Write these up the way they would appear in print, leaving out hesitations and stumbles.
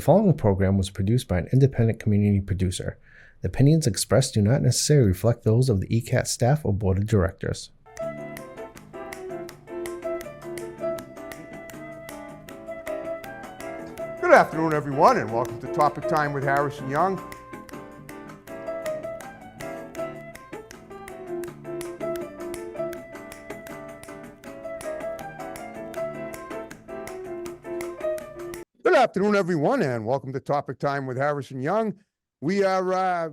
following program was produced by an independent community producer. The opinions expressed do not necessarily reflect those of the ECAT staff or board of directors. Good afternoon, everyone, and welcome to Topic Time with Harrison Young. Good afternoon, everyone, and welcome to Topic Time with Harrison Young. We are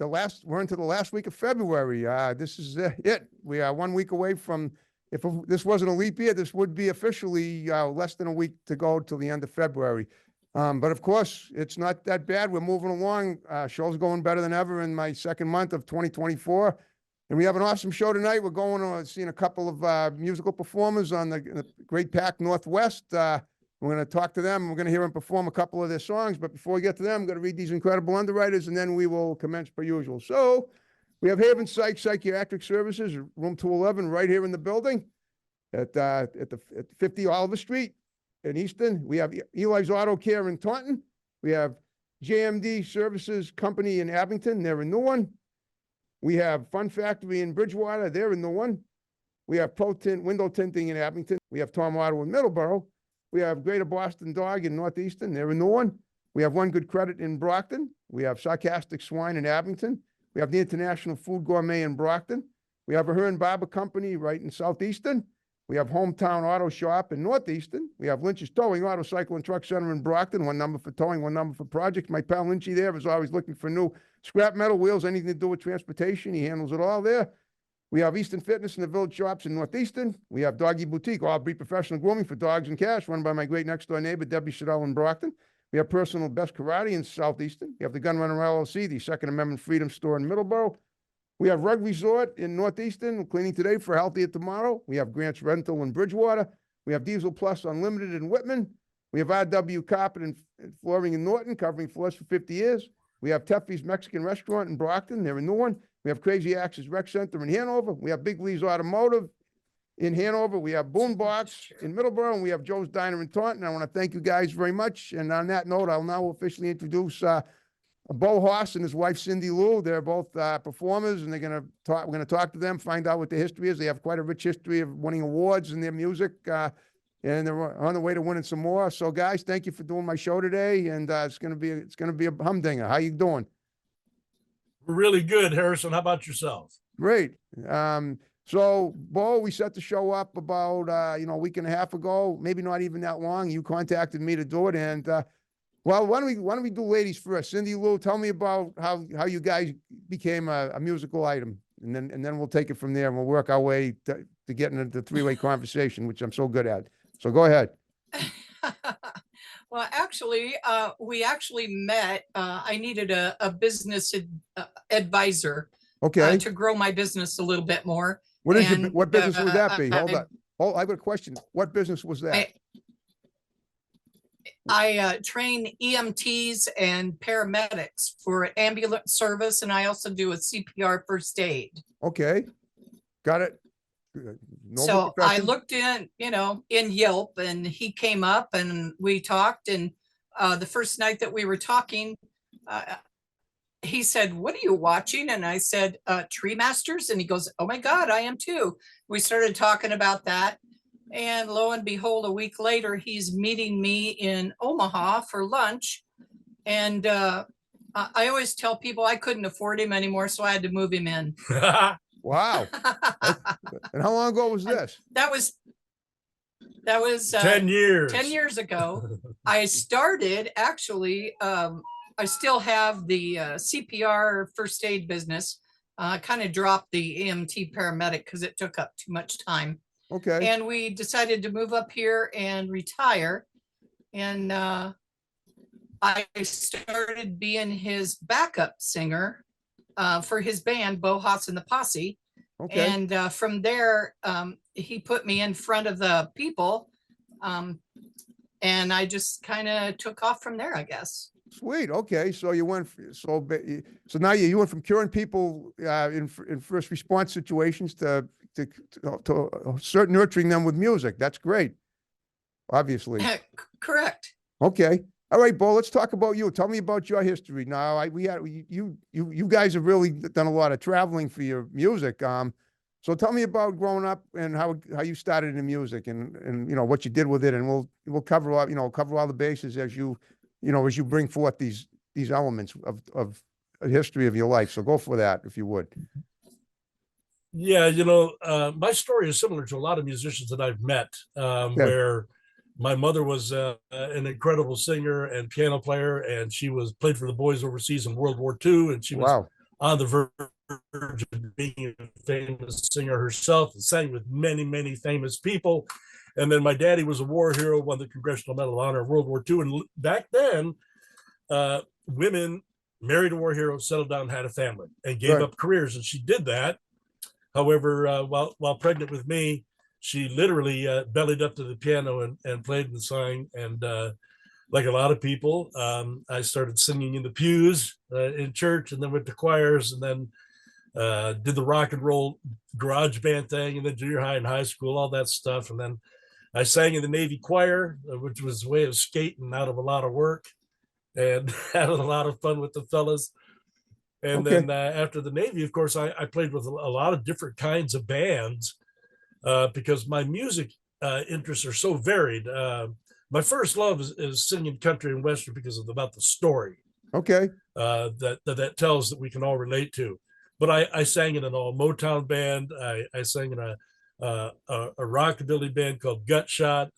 we're into the last week of February. This is it. We are 1 week away from, if this wasn't a leap year, this would be officially less than a week to go till the end of February. But of course, it's not that bad. We're moving along. Show's going better than ever in my second month of 2024. And we have an awesome show tonight. We're going to see a couple of musical performers on the Great Pac Northwest. We're going to talk to them. We're going to hear them perform a couple of their songs. But before we get to them, I'm going to read these incredible underwriters, and then we will commence per usual. So we have Haven Psychiatric Services, room 211, right here in the building at 50 Oliver Street in Easton. We have Eli's Auto Care in Taunton. We have JMD Services Company in Abington. They're in Newark. We have Fun Factory in Bridgewater. They're in Newark. We have Pro Tint Window Tinting in Abington. We have Tom Auto in Middleborough. We have Greater Boston Dog in Northeastern. They're in Newark. We have One Good Credit in Brockton. We have Sarcastic Swine in Abington. We have the International Food Gourmet in Brockton. We have Ahern Barber Company right in Southeastern. We have Hometown Auto Shop in Northeastern. We have Lynch's Towing Auto Cycle and Truck Center in Brockton. One number for towing, one number for projects. My pal Lynchy there is always looking for new scrap metal wheels, anything to do with transportation. He handles it all there. We have Easton Fitness in the Village Shops in Northeastern. We have Doggy Boutique, all breed professional grooming for dogs and cats, run by my great next door neighbor, Debbie Siddell in Brockton. We have Personal Best Karate in Southeastern. We have the Gun Runner LLC, the Second Amendment Freedom Store in Middleborough. We have Rug Resort in Northeastern, cleaning today for healthier tomorrow. We have Grant's Rental in Bridgewater. We have Diesel Plus Unlimited in Whitman. We have RW Carpet and Flooring in Norton, covering floors for 50 years. We have Teffy's Mexican Restaurant in Brockton. They're in Newark. We have Crazy Axe's Rec Center in Hanover. We have Big Lee's Automotive in Hanover. We have Boombox in Middleborough, and we have Joe's Diner in Taunton. I want to thank you guys very much. And on that note, I'll now officially introduce Bo Haas and his wife, Cindy Lou. They're both performers, and we're going to talk to them, find out what their history is. They have quite a rich history of winning awards in their music, and they're on the way to winning some more. So, guys, thank you for doing my show today, and it's going to be a humdinger. How you doing? Really good, Harrison. How about yourself? Great. So, Bo, we set the show up about a week and a half ago, maybe not even that long. You contacted me to do it, and well, why don't we do ladies first? Cindy Lou, tell me about how you guys became a musical item, and then we'll take it from there, and we'll work our way to getting into the three-way conversation, which I'm so good at. So go ahead. Well, actually, we actually met. I needed a business advisor, Okay. to grow my business a little bit more. What business would that be? Hold on. Oh, I have a question. What business was that? I train EMTs and paramedics for ambulance service, and I also do a CPR first aid. Okay. Got it. So I looked in Yelp, and he came up and we talked. And the first night that we were talking, he said, "What are you watching?" And I said, Tree Masters. And he goes, "Oh my God, I am too." We started talking about that. And lo and behold, a week later, he's meeting me in Omaha for lunch. And I always tell people I couldn't afford him anymore, so I had to move him in. Wow. And how long ago was this? That was 10 years. 10 years ago. I started actually, I still have the CPR first aid business. Kind of dropped the EMT paramedic because it took up too much time. Okay. And we decided to move up here and retire. And I started being his backup singer for his band, Bo Haas and the Posse. Okay. And from there, he put me in front of the people. And I just kind of took off from there, I guess. Sweet. Okay. So you went, so now you went from curing people in first response situations to start nurturing them with music. That's great. Obviously. Correct. Okay. All right, Bo, let's talk about you. Tell me about your history. Now, you guys have really done a lot of traveling for your music. So tell me about growing up and how you started in music and what you did with it, and we'll cover all the bases as you bring forth these elements of a history of your life. So go for that if you would. Yeah, my story is similar to a lot of musicians that I've met, Yeah. where my mother was an incredible singer and piano player, and she played for the boys overseas in World War II, and she was Wow. on the verge of being a famous singer herself and sang with many, many famous people. And then my daddy was a war hero, won the Congressional Medal of Honor in World War II. And back then, women married a war hero, settled down, had a family, and gave Right. up careers. And she did that. However, while pregnant with me, she literally bellied up to the piano and played and sang. And like a lot of people, I started singing in the pews in church, and then went to choirs, and then did the rock and roll garage band thing, and then junior high and high school, all that stuff. And then I sang in the Navy choir, which was a way of skating out of a lot of work and having a lot of fun with the fellas. And Okay. then after the Navy, of course, I played with a lot of different kinds of bands because my music interests are so varied. My first love is singing country and western because about the story Okay. that tells that we can all relate to. But I sang in an all Motown band. I sang in a rockabilly band called Gutshot.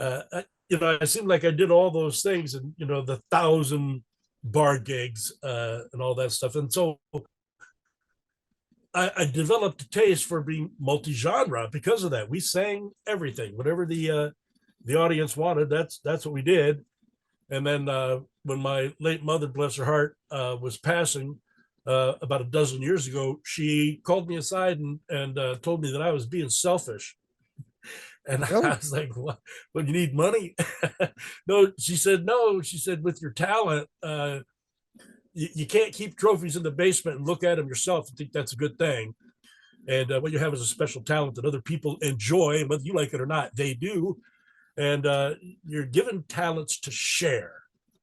I seemed like I did all those things, and the 1,000 bar gigs and all that stuff. And so I developed a taste for being multi-genre because of that. We sang everything, whatever the audience wanted. That's what we did. And then when my late mother, bless her heart, was passing about a dozen years ago, she called me aside and told me that I was being selfish. And Really? I was like, what? Well, you need money? No, she said, no. She said, with your talent, you can't keep trophies in the basement and look at them yourself and think that's a good thing. And what you have is a special talent that other people enjoy, and whether you like it or not, they do. And you're given talents to share,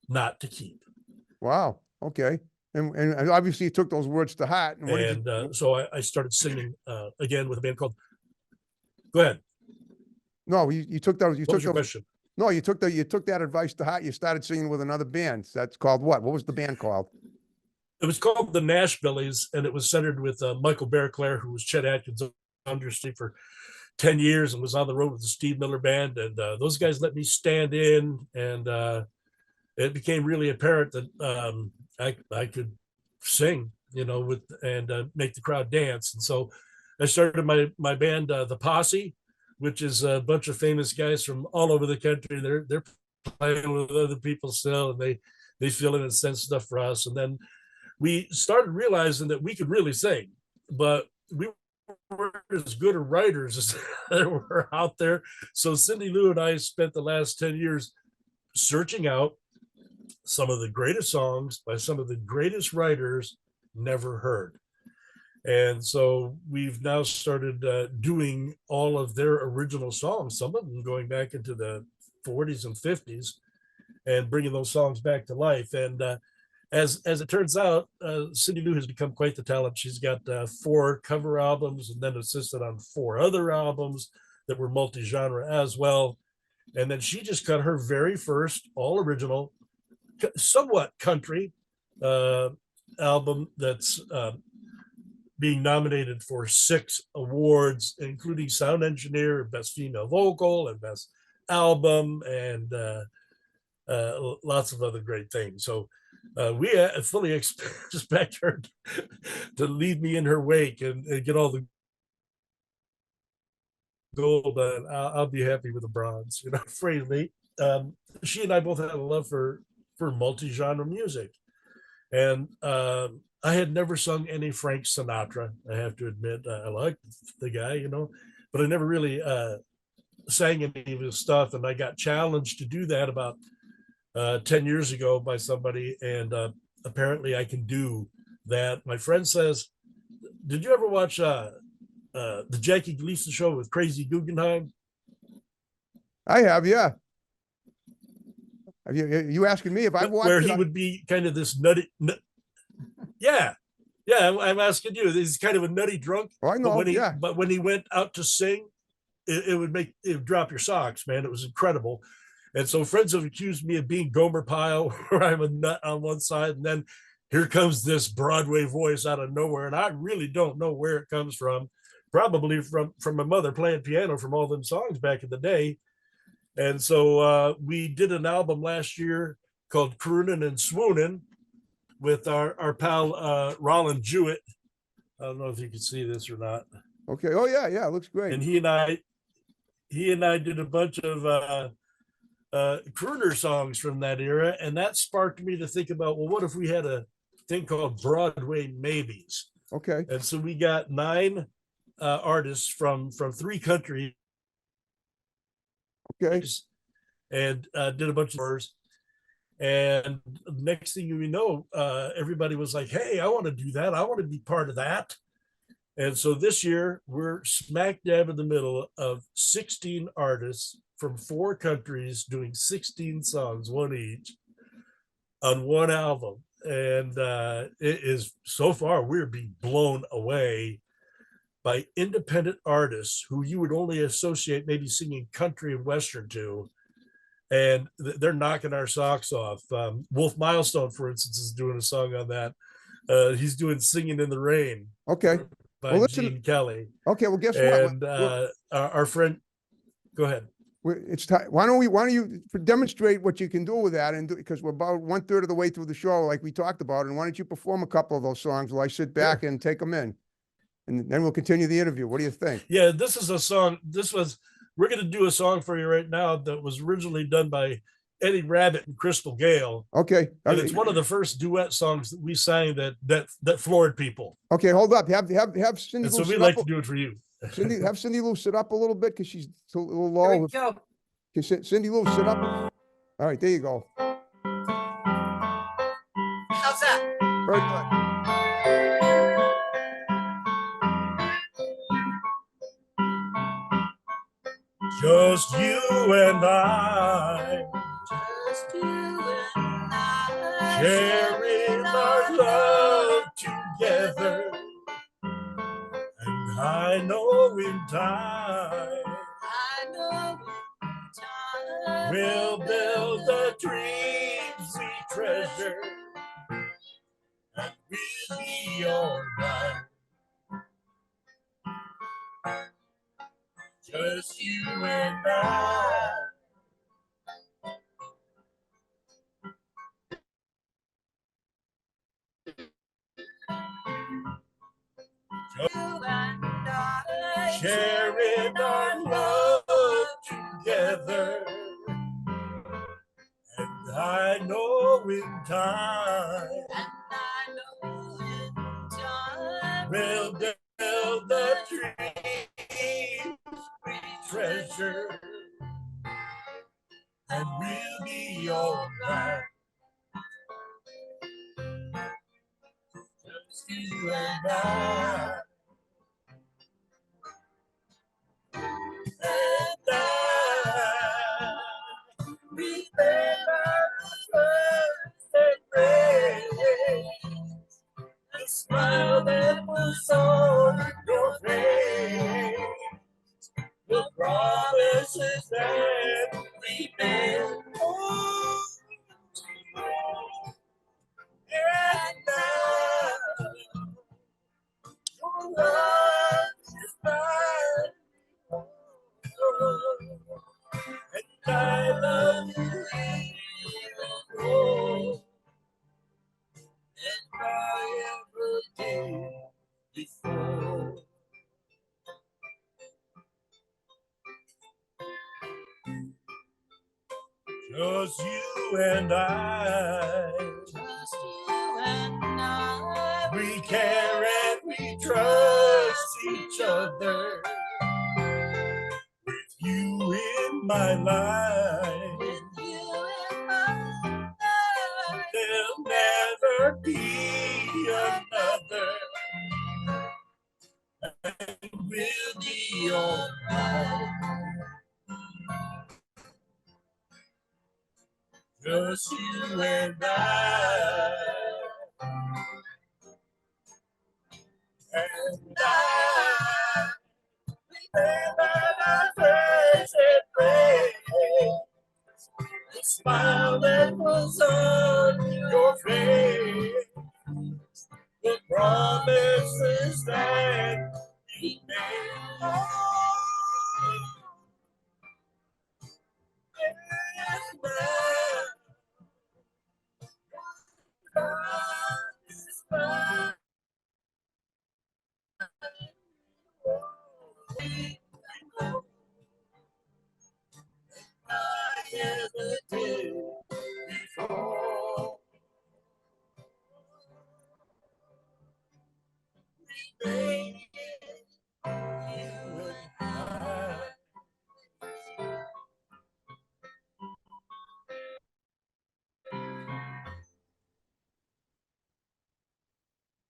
not to keep. Wow. Okay. And obviously you took those words to heart. And what did you? So I started singing again with a band called. Go ahead. No, you took those. You What took was your those. question? No, you took that advice to heart. You started singing with another band. That's called what? What was the band called? It was called the Nashbillies, and it was centered with Michael Bearclair, who was Chet Atkins' understudy for 10 years and was on the road with the Steve Miller Band. And those guys let me stand in, and it became really apparent that I could sing, and make the crowd dance. And so I started my band, The Posse, which is a bunch of famous guys from all over the country. They're playing with other people still, and they fill in and send stuff for us. And then we started realizing that we could really sing, but we weren't as good a writers as there were out there. So Cindy Lou and I spent the last 10 years searching out some of the greatest songs by some of the greatest writers never heard. And so we've now started doing all of their original songs, some of them going back into the 40s and 50s, and bringing those songs back to life. And as it turns out, Cindy Lou has become quite the talent. She's got 4 cover albums, and then assisted on 4 other albums that were multi-genre as well. And then she just got her very first all original, somewhat country album that's being nominated for 6 awards, including Sound Engineer, Best Female Vocal, and Best Album, and lots of other great things. So we fully expect her to lead me in her wake and get all the gold. I'll be happy with the bronze. Freely. She and I both had a love for multi-genre music, and I had never sung any Frank Sinatra. I have to admit, I liked the guy, but I never really sang any of his stuff. And I got challenged to do that about 10 years ago by somebody, and apparently I can do that. My friend says, did you ever watch the Jackie Gleason show with Crazy Guggenheim? I have, yeah. Are you asking me if I've watched where it? he would be kind of this nutty. Yeah. Yeah. I'm asking you. He's kind of a nutty drunk. Oh, I know. But when he went out to sing, it would drop your socks, man. It was incredible. And so friends have accused me of being Gomer Pyle, where I'm a nut on one side, and then here comes this Broadway voice out of nowhere, and I really don't know where it comes from. Probably from my mother playing piano from all them songs back in the day. And so we did an album last year called Croonin' and Swoonin' with our pal Roland Jewett. I don't know if you can see this or not. Okay. Oh yeah, it looks great. And he and I did a bunch of crooner songs from that era, and that sparked me to think about, well, what if we had a thing called Broadway Maybes? Okay. And so we got 9 artists from 3 countries. Okay. And did a bunch of tours. And next thing you know, everybody was like, hey, I want to do that. I want to be part of that. And so this year, we're smack dab in the middle of 16 artists from 4 countries doing 16 songs, one each, on one album. And it is, so far, we're being blown away by independent artists who you would only associate maybe singing country and Western to. And they're knocking our socks off. Wolf Milestone, for instance, is doing a song on that. He's doing Singing in the Rain. Okay. By Gene Kelly. Okay, well, guess what? And our friend, go ahead. It's time. Why don't you demonstrate what you can do with that? And because we're about 1/3 of the way through the show, like we talked about, and why don't you perform a couple of those songs while I sit back and take them in, and then we'll continue the interview. What do you think? Yeah, this is a song. We're going to do a song for you right now that was originally done by Eddie Rabbitt and Crystal Gale. Okay. And it's one of the first duet songs that we sang that floored people. Okay, hold up. Have Cindy. And so we'd like to do it for you. Cindy, have Cindy Lou sit up a little bit because she's a little low. There we go. Okay, Cindy Lou, sit up. All right, there you go. How's that? Very good. Just you and I. Just you and I. Sharing our love together. And I know in time. We'll build the dreams we treasure. And we'll be all right. Just you and I. Just you and I. Sharing our love together. And I know in time. We'll build the dreams we treasure, and we'll be all right. Just you and I. And I remember the first embrace, the smile that was on your face, the promises that we made. Oh, and now your love is mine. And I love you even more than I ever did before. Just you and I. Just you and I. We care and we trust each other. With you in my life. With you in my life. There'll never be another. And we'll be all right. Just just you and I. And I remember the face it brings, the smile that was on your face, the promises that we made.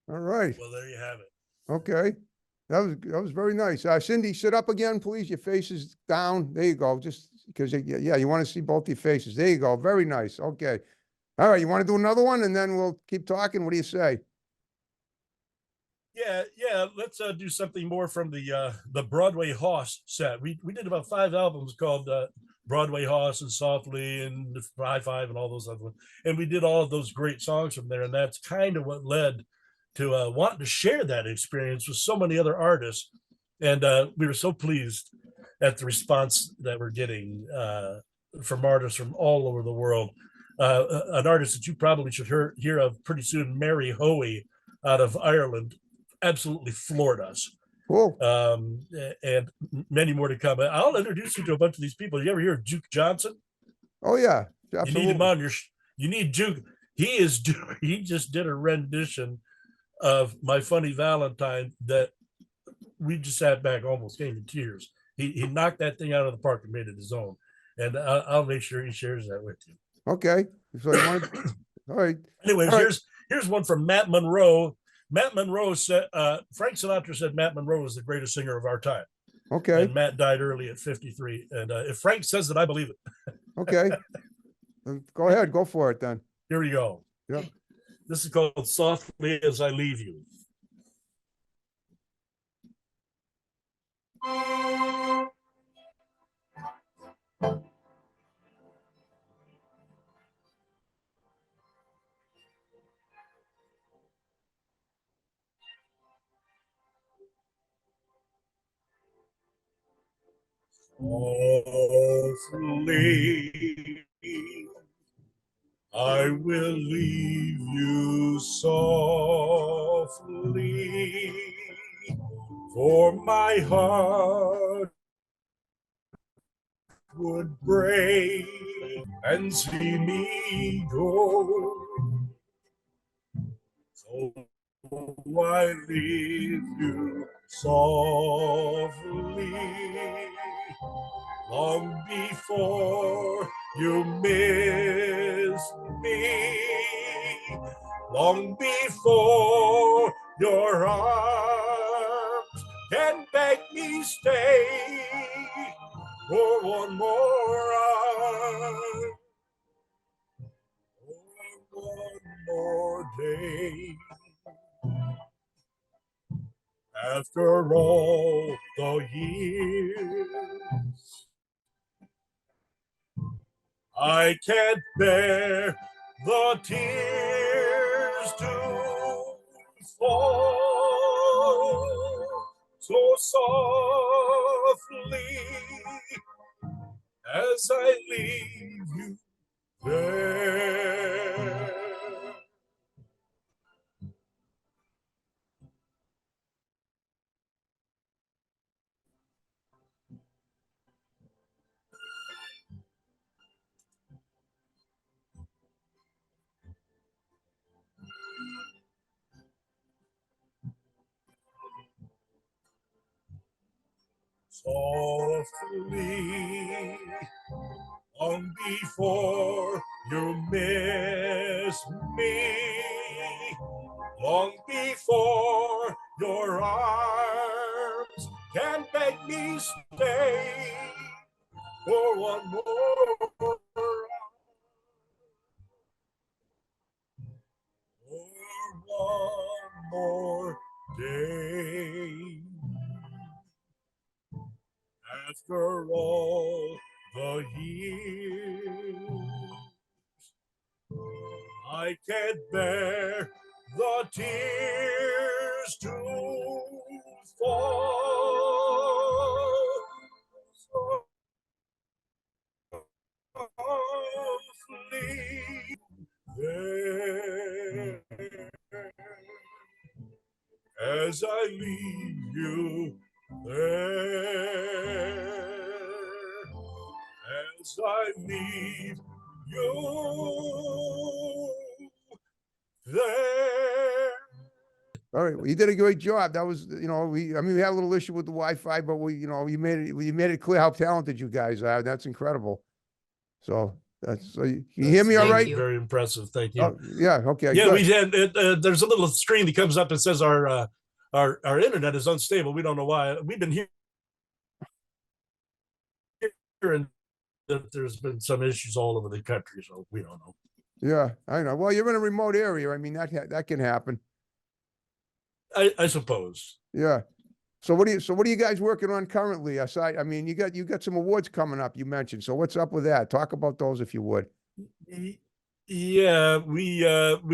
All right. Well, there you have it. Okay. That was very nice. Cindy, sit up again, please. Your face is down. There you go. Just because, yeah, you want to see both your faces. There you go. Very nice. Okay. All right. You want to do another one and then we'll keep talking? What do you say? Yeah. Let's do something more from the Broadway Hoss set. We did about 5 albums called Broadway Hoss and Softly and High Five and all those other ones, and we did all of those great songs from there. And that's kind of what led to wanting to share that experience with so many other artists. And we were so pleased at the response that we're getting from artists from all over the world. An artist that you probably should hear of pretty soon, Mary Hoey out of Ireland, absolutely floored us. Cool. And many more to come. I'll introduce you to a bunch of these people. You ever hear of Duke Johnson? Oh, yeah. Absolutely. You need him on your, you need Duke. He just did a rendition of My Funny Valentine that we just sat back, almost came to tears. He knocked that thing out of the park and made it his own. And I'll make sure he shares that with you. Okay. So you want to, all right. Anyways, All right. here's one from Matt Monroe. Matt Monroe said, Frank Sinatra said Matt Monroe is the greatest singer of our time. Okay. And Matt died early at 53. And if Frank says it, I believe it. Okay. Go ahead. Go for it then. Here we go. Yep. This is called Softly as I Leave You. Softly, I will leave you softly, for my heart would break and see me go. So I leave you softly, long before you miss me, long before your arms can beg me stay for one more hour, or one more day. After all the years, I can't bear the tears to fall so softly as I leave you there. Softly, long before you miss me, long before your arms can beg me stay for one more hour, more day. After all the years, I can't bear the tears to fall softly there as I leave you there, as I leave you there. All right, well, you did a great job. That was, I mean, we had a little issue with the Wi-Fi, but you made it clear how talented you guys are. That's incredible. So can you hear me all Thank right? you. Very impressive. Thank you. Oh, yeah. Okay. Yeah, good. we had. There's a little screen that comes up and says our internet is unstable. We don't know why. We've been hearing that there's been some issues all over the country, so we don't know. Yeah, I know. Well, you're in a remote area. I mean, that can happen. I suppose. Yeah. So what are you guys working on currently? Aside, I mean, you got some awards coming up, you mentioned. So what's up with that? Talk about those if you would. Yeah, we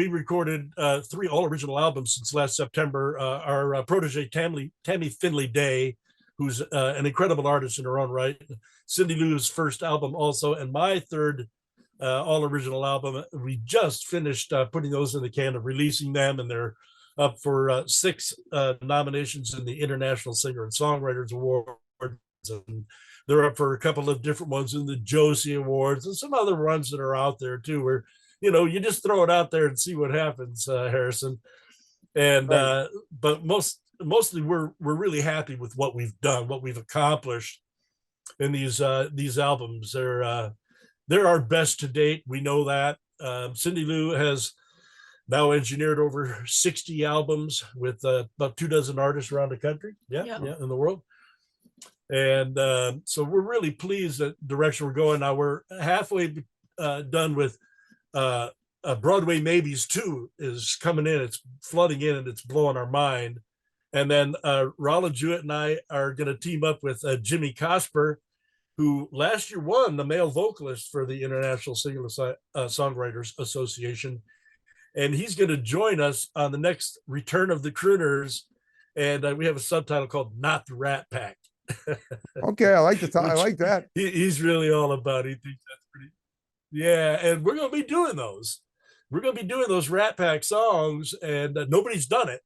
recorded 3 all original albums since last September. Our protege Tammy Finley Day, who's an incredible artist in her own right. Cindy Lou's first album also, and my third all original album. We just finished putting those in the can and releasing them, and they're up for 6 nominations in the International Singer and Songwriters Awards, and they're up for a couple of different ones in the Josie Awards and some other ones that are out there too, where you just throw it out there and see what happens, Harrison. And Right. But mostly we're really happy with what we've done, what we've accomplished in these albums. They're our best to date. We know that. Cindy Lou has now engineered over 60 albums with about 24 artists around the country. Yeah, in the world. And so we're really pleased at the direction we're going. Now we're halfway done with Broadway Maybes 2 is coming in. It's flooding in and it's blowing our mind. And then Roland Jewett and I are going to team up with Jimmy Cosper, who last year won the male vocalist for the International Singer Songwriters Association. And he's going to join us on the next Return of the Crooners. And we have a subtitle called Not the Rat Pack. Okay, I like I like that. He's really all about it. He thinks that's pretty. Yeah, and we're going to be doing those. We're going to be doing those Rat Pack songs, and nobody's done it.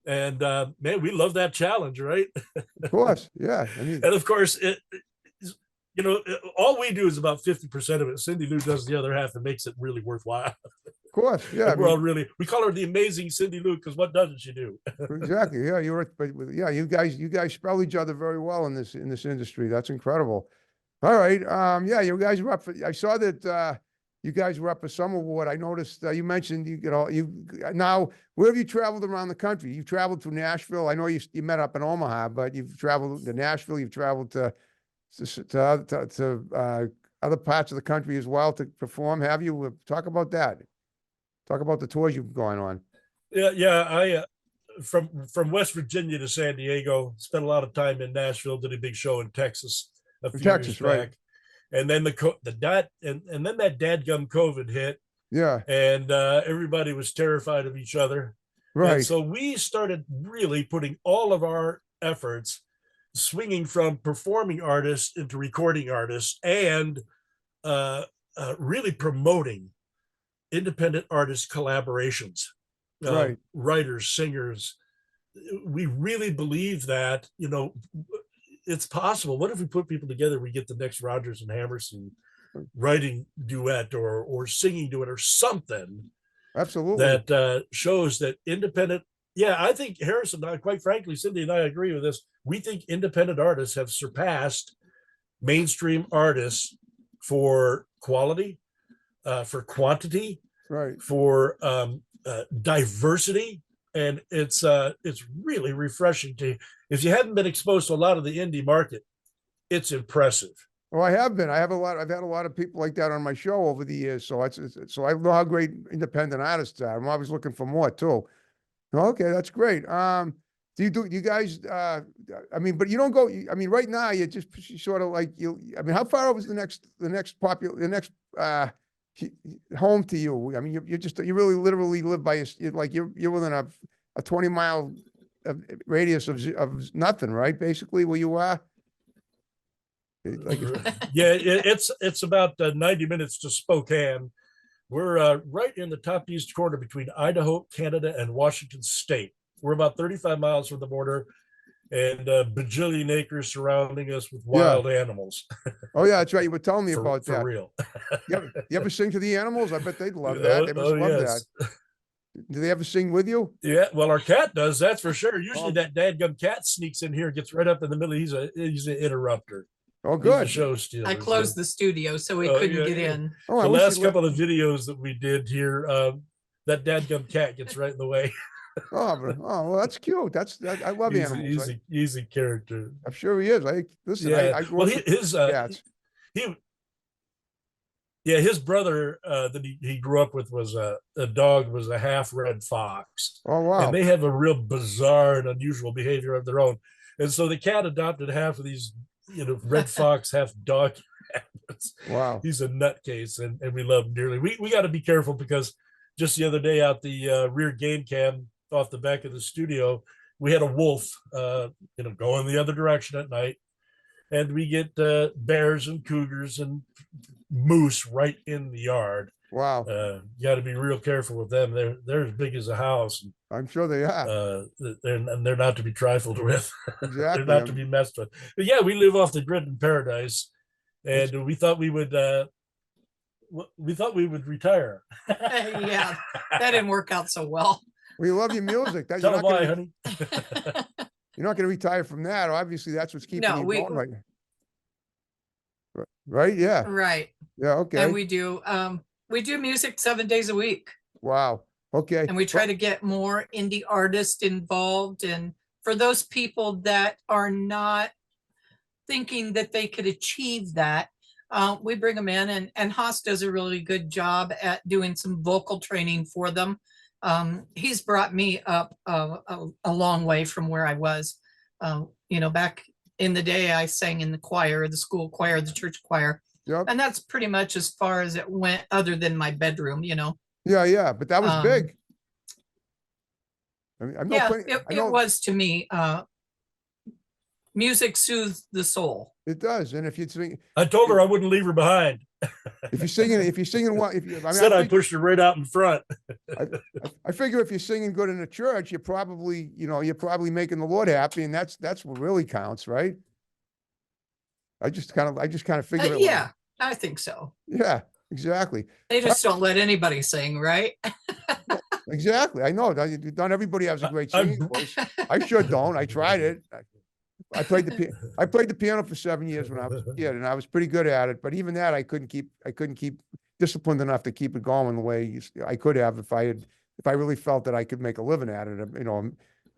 And man, we love that challenge, right? Of course, yeah. I mean, and of course, all we do is about 50% of it. Cindy Lou does the other half and makes it really worthwhile. Of course, yeah. We call her the amazing Cindy Lou because what doesn't she do? Exactly. Yeah, you guys spell each other very well in this industry. That's incredible. All right. Yeah, you guys were up for. I saw that you guys were up for some award. I noticed you mentioned now. Where have you traveled around the country? You've traveled to Nashville. I know you met up in Omaha, but you've traveled to Nashville. You've traveled to other parts of the country as well to perform. Have you? Talk about that. Talk about the tours you've gone on. Yeah. I from West Virginia to San Diego, spent a lot of time in Nashville. Did a big show in Texas a few years back. Right. And then then that dadgum COVID hit. Yeah. And everybody was terrified of each other. Right. And so we started really putting all of our efforts swinging from performing artists into recording artists and really promoting independent artist collaborations, right. Writers, singers. We really believe that, it's possible. What if we put people together, we get the next Rodgers and Hammerstein writing duet or singing duet or something. Absolutely. That shows that independent. Yeah, I think Harrison, quite frankly, Cindy and I agree with this. We think independent artists have surpassed mainstream artists for quality, for quantity, right, for diversity, and it's really refreshing to. If you haven't been exposed to a lot of the indie market, it's impressive. Oh, I have been. I've had a lot of people like that on my show over the years. So so I know how great independent artists are. I'm always looking for more too. Okay, that's great. Do you guys, I mean, but you don't go, I mean, right now, you just sort of like I mean, how far was the next home to you? I mean, you really literally live by, you're within a 20-mile radius of nothing, right? Basically where you are. Like, Yeah, it's about 90 minutes to Spokane. We're right in the top east corner between Idaho, Canada, and Washington State. We're about 35 miles from the border, and a bajillion acres surrounding us with wild animals. Oh yeah, that's right. You were telling me for, about for that. real. You ever sing to the animals? I bet they'd love that. They must love yes. that. Do they ever sing with you? Yeah, well, our cat does, that's for sure. Usually that dadgum cat sneaks in here and gets right up in the middle. He's an interrupter. Oh, good. He's a show stealer. I closed the studio, so we couldn't get in. Oh, the last couple of videos that we did here, that dadgum cat gets right in the way. Oh, well, that's cute. I love animals. He's a character. I'm sure he is. Listen, I grew up with cats. His brother that he grew up with was a dog, was a half red fox. Oh, wow. And they have a real bizarre and unusual behavior of their own. And so the cat adopted half of these, red fox, half dog habits. Wow. He's a nutcase, and we love him dearly. We got to be careful because just the other day out the rear game cam off the back of the studio, we had a wolf, going the other direction at night. And we get bears and cougars and moose right in the yard. Wow. You got to be real careful with them. They're as big as a house. I'm sure they are. They're not to be trifled with. Exactly. They're not to be messed with. But yeah, we live off the grid in paradise, and we thought we would retire. Yeah, that didn't work out so well. We love your music. Tell them why, honey. You're not going to retire from that. Obviously, that's what's keeping you going right now. Right? Yeah. Right. Yeah. Okay. And we do music 7 days a week. Wow. Okay. And we try to get more indie artists involved. And for those people that are not thinking that they could achieve that, we bring them in, and Haas does a really good job at doing some vocal training for them. He's brought me up a long way from where I was. Back in the day, I sang in the choir, the school choir, the church choir. Yep. And that's pretty much as far as it went, other than my bedroom, Yeah, but that was big. I mean, it was to me. Music soothes the soul. It does, and if you sing, I told her I wouldn't leave her behind. If you're singing, I pushed her right out in front. I figure if you're singing good in the church, you're probably making the Lord happy, and that's what really counts, right? I just kind of figure. Yeah, I think so. Yeah, exactly. They just don't let anybody sing, right? Exactly. I know. Not everybody has a great singing voice. I sure don't. I tried it. I played the piano for 7 years when I was a kid, and I was pretty good at it. But even that, I couldn't keep disciplined enough to keep it going the way I could have if I really felt that I could make a living at it.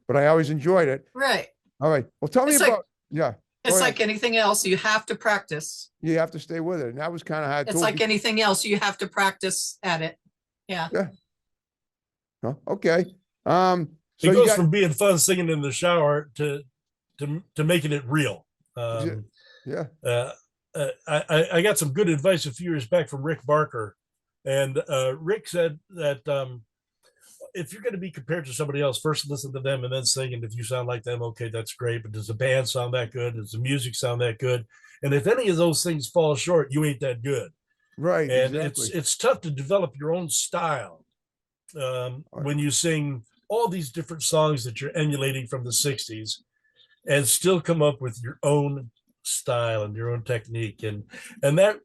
But I always enjoyed it. Right. All right. Well, tell me about It's like anything else. You have to practice. You have to stay with it, and that was kind of hard. It's like anything else. You have to practice at it. Yeah. Yeah. Oh, okay. So it goes from being fun singing in the shower to making it real. I got some good advice a few years back from Rick Barker, and Rick said that if you're going to be compared to somebody else, first listen to them and then sing. And if you sound like them, okay, that's great. But does the band sound that good? Does the music sound that good? And if any of those things fall short, you ain't that good. Right. And exactly. it's tough to develop your own style when you sing all these different songs that you're emulating from the 60s and still come up with your own style and your own technique. And that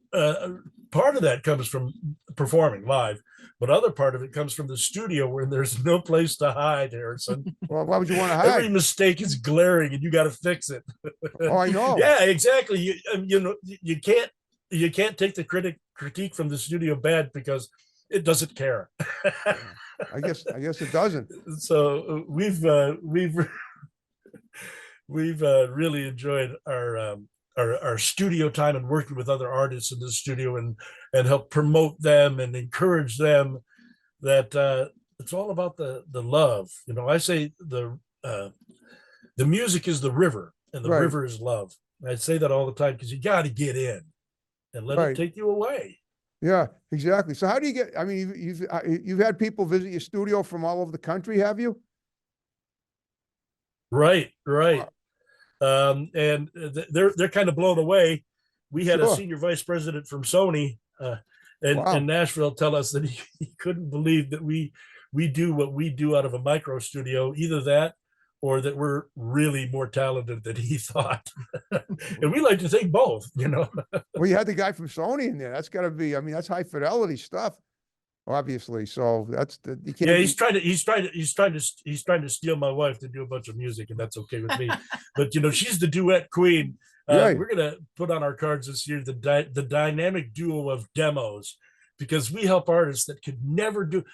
part of that comes from performing live, but other part of it comes from the studio where there's no place to hide, Harrison. Well, why would you want to hide? Every mistake is glaring and you got to fix it. Oh, I know. Yeah, exactly. You can't take the critique from the studio bad because it doesn't care. I guess it doesn't. So we've really enjoyed our studio time and working with other artists in the studio and help promote them and encourage them that it's all about the love. You know, I say the music is the river, and the Right. river is love. I say that all the time because you got to get in and let Right. it take you away. Yeah, exactly. So how do you get, I mean, you've had people visit your studio from all over the country, have you? Right, right. And they're kind of blown away. We had a Sure. senior vice president from Sony in Wow. Nashville tell us that he couldn't believe that we do what we do out of a micro studio, either that or that we're really more talented than he thought. And we like to think both, you know. Well, you had the guy from Sony in there. That's got to be, I mean, that's high fidelity stuff, obviously. So that's the, you can't. Yeah, be- he's trying to steal my wife to do a bunch of music, and that's okay with me. But you know, she's the duet queen. Right. We're gonna put on our cards this year the dynamic duo of demos, because we help artists that could never do.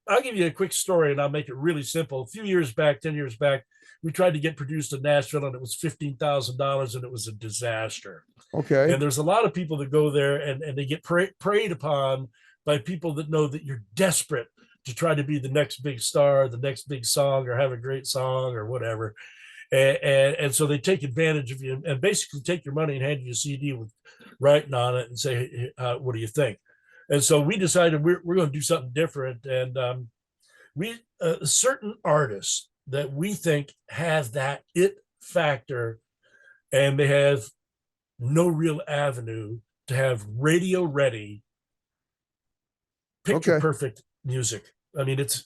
I'll give you a quick story, and I'll make it really simple. A few years back, 10 years back, we tried to get produced in Nashville, and it was $15,000, and it was a disaster. Okay. And there's a lot of people that go there, and they get preyed upon by people that know that you're desperate to try to be the next big star, the next big song, or have a great song or whatever. And so they take advantage of you and basically take your money and hand you a CD with writing on it and say, what do you think? And so we decided we're going to do something different. And we certain artists that we think have that it factor, and they have no real avenue to have radio ready, picture perfect music. I mean, it's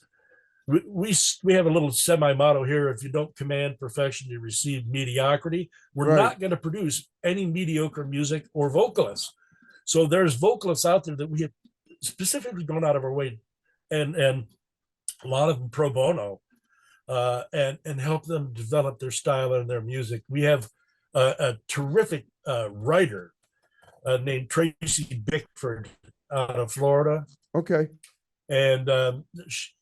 we have a little semi motto here: if you don't command perfection, you receive mediocrity. We're not going to produce any mediocre music or vocalists. So there's vocalists out there that we have specifically gone out of our way, and a lot of them pro bono, and help them develop their style and their music. We have a terrific writer named Tracy Bickford out of Florida. Okay. And an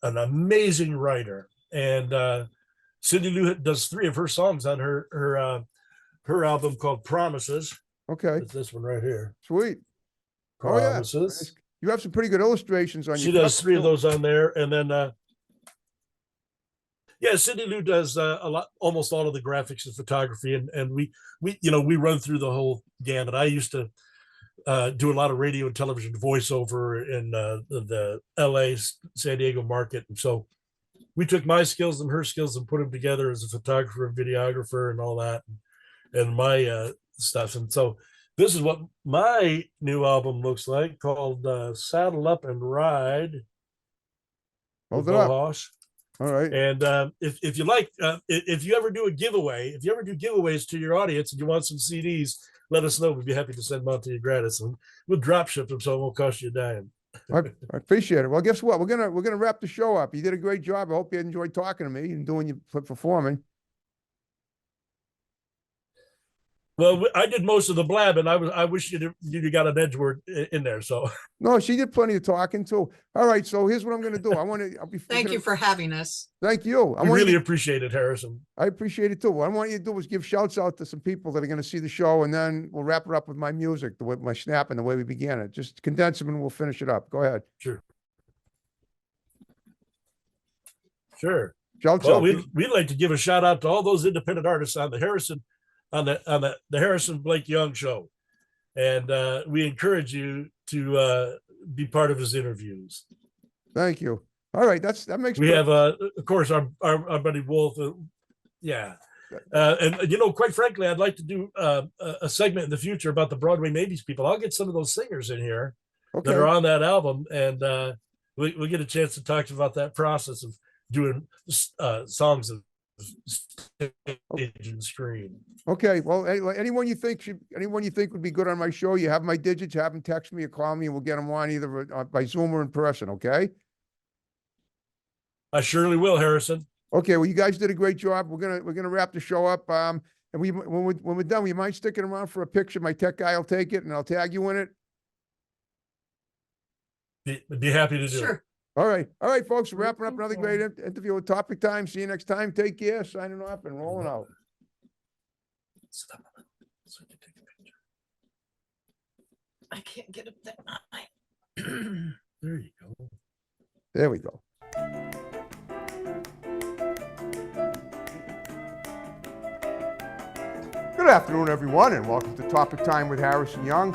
amazing writer. And Cindy Lou does 3 of her songs on her album called Promises. Okay. It's this one right here. Sweet. Promises. Oh, yeah. You have some pretty good illustrations on She does 3 of those on there. And then yeah, Cindy Lou does almost all of the graphics and photography, and we run through the whole gamut. I used to do a lot of radio and television voiceover in the LA, San Diego market. And so we took my skills and her skills and put them together as a photographer and videographer and all that, and my stuff. And so this is what my new album looks like, called Saddle Up and Ride. Hold it up. All right. And if you like, if you ever do a giveaway, if you ever do giveaways to your audience and you want some CDs, let us know. We'd be happy to send them out to you gratis, and we'll drop ship them, so it won't cost you a dime. I appreciate it. Well, guess what? We're gonna wrap the show up. You did a great job. I hope you enjoyed talking to me and doing your performing. Well, I did most of the blabbing. I wish you'd got an edge word in there. So no, she did plenty of talking too. All right, so here's what I'm going to do. Thank you for having us. Thank you. I really appreciate it, Harrison. I appreciate it too. What I want you to do is give shouts out to some people that are going to see the show, and then we'll wrap it up with my music, my snap, and the way we began it. Just condense them, and we'll finish it up. Go ahead. Sure. Shouts well, out. We'd like to give a shout out to all those independent artists on the Harrison Blake Young show, and we encourage you to be part of his interviews. Thank you. All right, that makes. We have of course our buddy Wolf. And quite frankly, I'd like to do a segment in the future about the Broadway Maybes people. I'll get some of those singers in here that are on that album, and we'll get a chance to talk about that process of doing songs of stage and screen. Okay. Well, anyone you think would be good on my show, you have my digits, have them text me or call me, and we'll get them on either by Zoom or in person. Okay. I surely will, Harrison. Okay. Well, you guys did a great job. We're gonna wrap the show up. And when we're done, we might stick it around for a picture. My tech guy will take it, and I'll tag you in it. Be happy to do it. All right, folks. We're wrapping up another great interview with Topic Time. See you next time. Take care. Signing off and rolling out. I can't get up that high. There you go. There we go. Good afternoon, everyone, and welcome to Topic Time with Harrison Young.